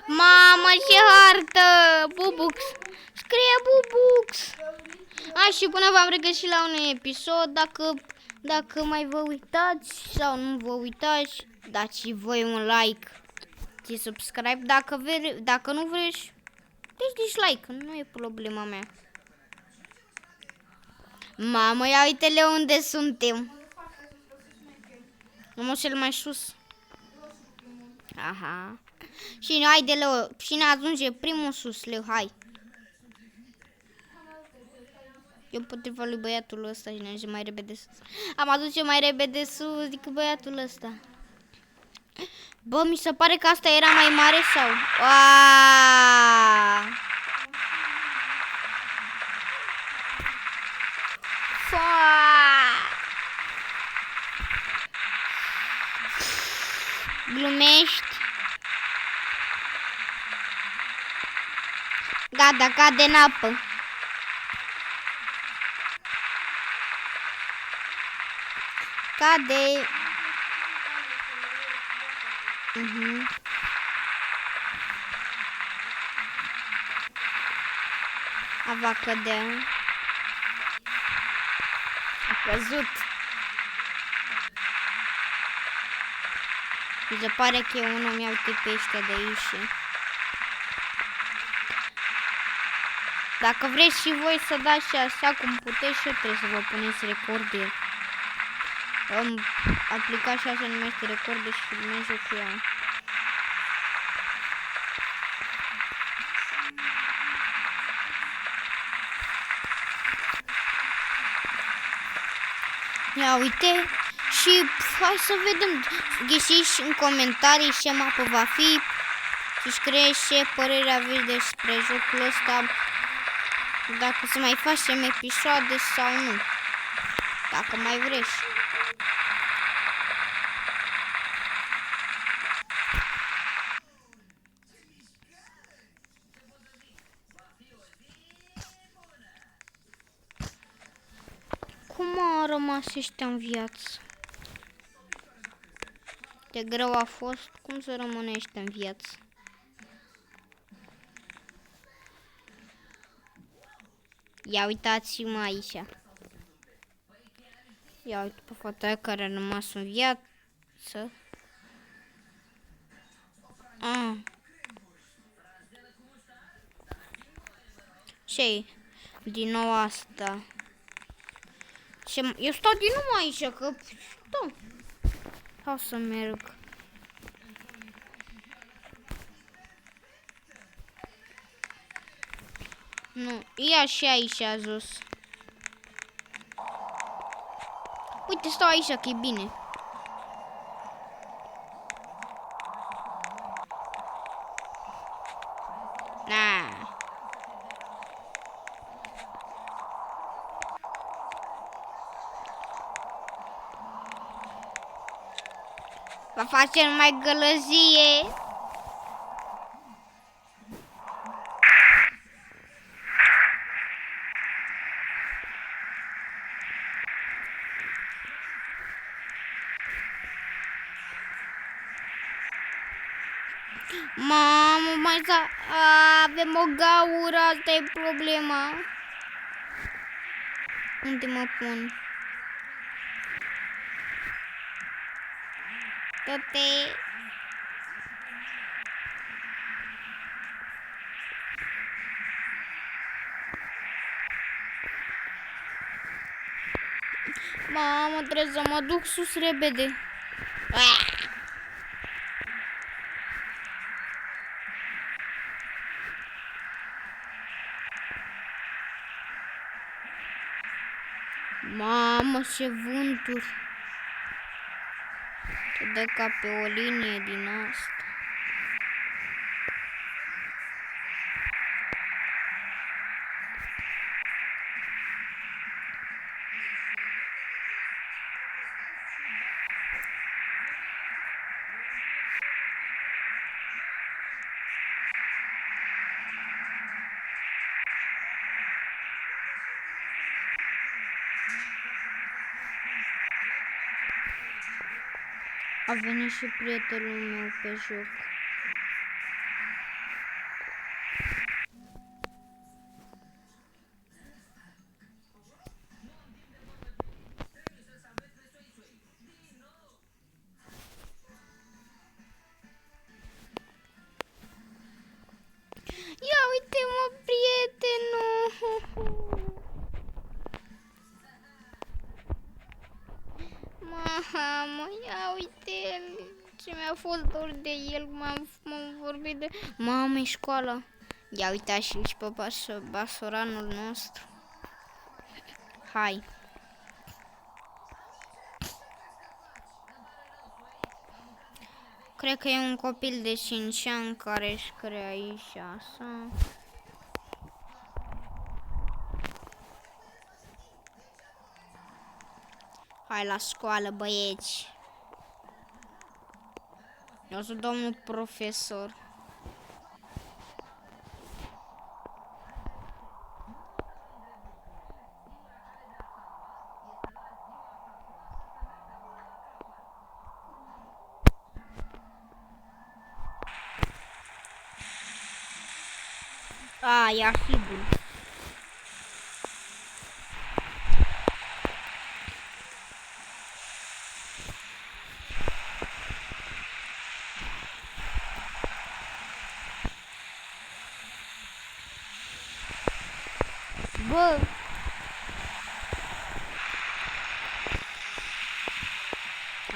Mamă, ce hartă! Bubux! Scrie Bubux! Și până v-am regăsit la un episod, dacă mai vă uitați sau nu vă uitați, dați voi un like și subscribe. Dacă nu vreți, deci dislike, nu e problema mea. Mamă, ia uite-le unde suntem. Am cel mai sus. Aha. Și haide, Leo, și ne ajunge primul sus, Leo, hai. Eu împotriva lui băiatul ăsta și ne ajunge mai repede sus. Am adus eu mai repede sus decât băiatul ăsta. Bă, mi se pare că asta era mai mare sau? Aaaa! Glumești? Gata, cade în apă. Cade. Va cădea. A căzut. Mi se pare că eu nu mi-au pe ăștia de aici. Dacă vreți și voi să dați și așa cum puteți și eu trebuie să vă puneți recorde. Aplicația se numește recorde și filmez eu cu ea. Ia uite și hai să vedem. Găsiți în comentarii ce mapă va fi și scrieți ce părere aveți despre jocul ăsta. Dacă să mai facem episoade sau nu. Dacă mai vreți. Cum a rămas ăștia în viață? De greu a fost, cum să rămâne ăștia în viață? Ia uitați-mă aici. Ia uite pe fata aia care a rămas în viață. Ce-i? Din nou asta. Eu stau din nou aici, că... Da. Hai să merg. Nu, ia și aici a jos. Uite, stau aici, că e bine. Va face numai gălăzie. Mamă, avem o gaură, asta e problema. Unde mă pun? Toate. Mamă, trebuie să mă duc sus repede. Mamă, ce vânturi. Te dă ca pe o linie din asta. A venit și prietenul meu pe joc. fost dor de el, m-am vorbit de... Mamă, e școala. Ia uitați și pe basoranul nostru. Hai. Cred că e un copil de 5 ani care scrie aici așa. Hai la școală, băieți. Eu sunt domnul profesor. A, ia fi bun. Bă!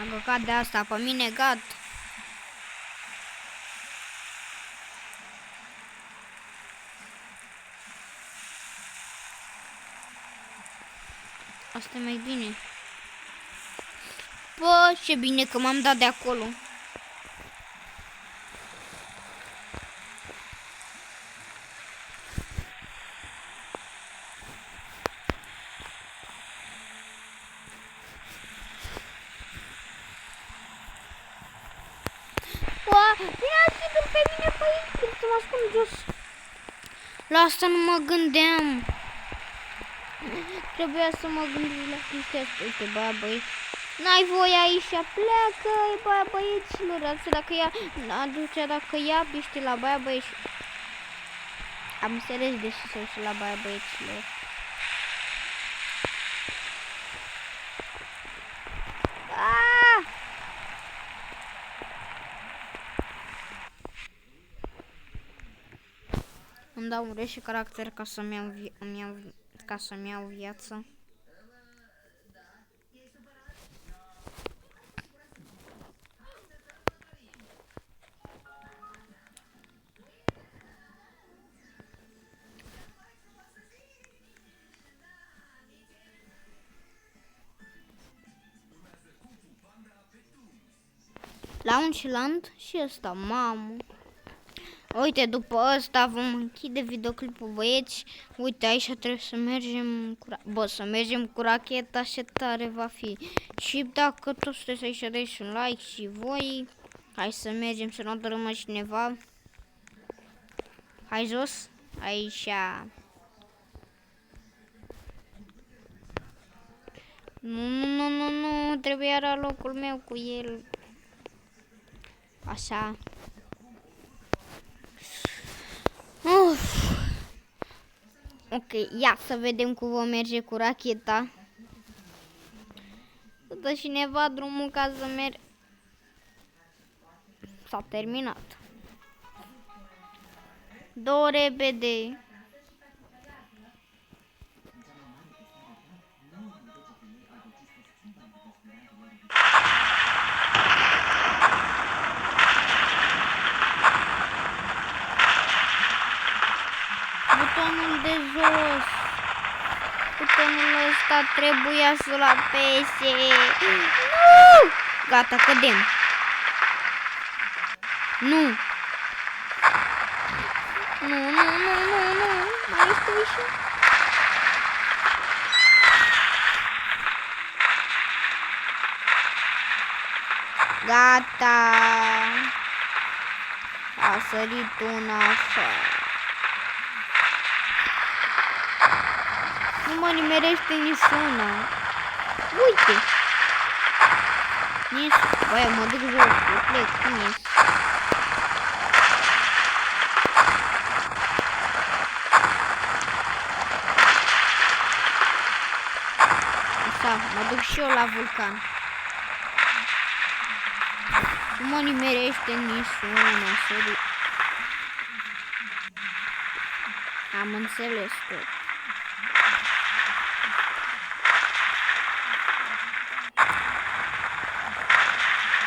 Am căcat de asta, pe mine gat. Asta e mai bine. Bă, ce bine că m-am dat de acolo. Vine pe mine pe aici, când să mă ascund jos. La asta nu mă gândeam. Trebuia să mă gândesc la chestia asta. Uite, băia băieți, n-ai voie aici, pleacă, băia băieților. Dacă ia piște la băia băieți. Am înțeles de ce se uite la băia băieților. Îmi dau un rest și caracter ca să-mi iau viață. Launchland și ăsta, mamă. Uite, după ăsta vom închide videoclipul, băieți. Uite, aici trebuie să mergem să mergem cu racheta, și tare va fi. Și dacă tot sunteți aici, dați un like și voi. Hai să mergem, să nu dărâmă cineva. Hai jos, aici. Nu, trebuie era locul meu cu el. Așa. Ok, ia să vedem cum vom merge cu racheta. Să dă cineva drumul ca să merg. S-a terminat. Două repede. Butonul de jos. Butonul ăsta trebuia să-l apese. Nu! Gata, cădem. Nu. Nu. Mai este ușa. Gata. A sărit una afară. Nu mă nimerește niciuna. Uite. Nici. Băi, mă duc jos. Eu plec. Cum ies? Așa, mă duc și eu la vulcan. Nu mă nimerește niciuna. Am înțeles tot.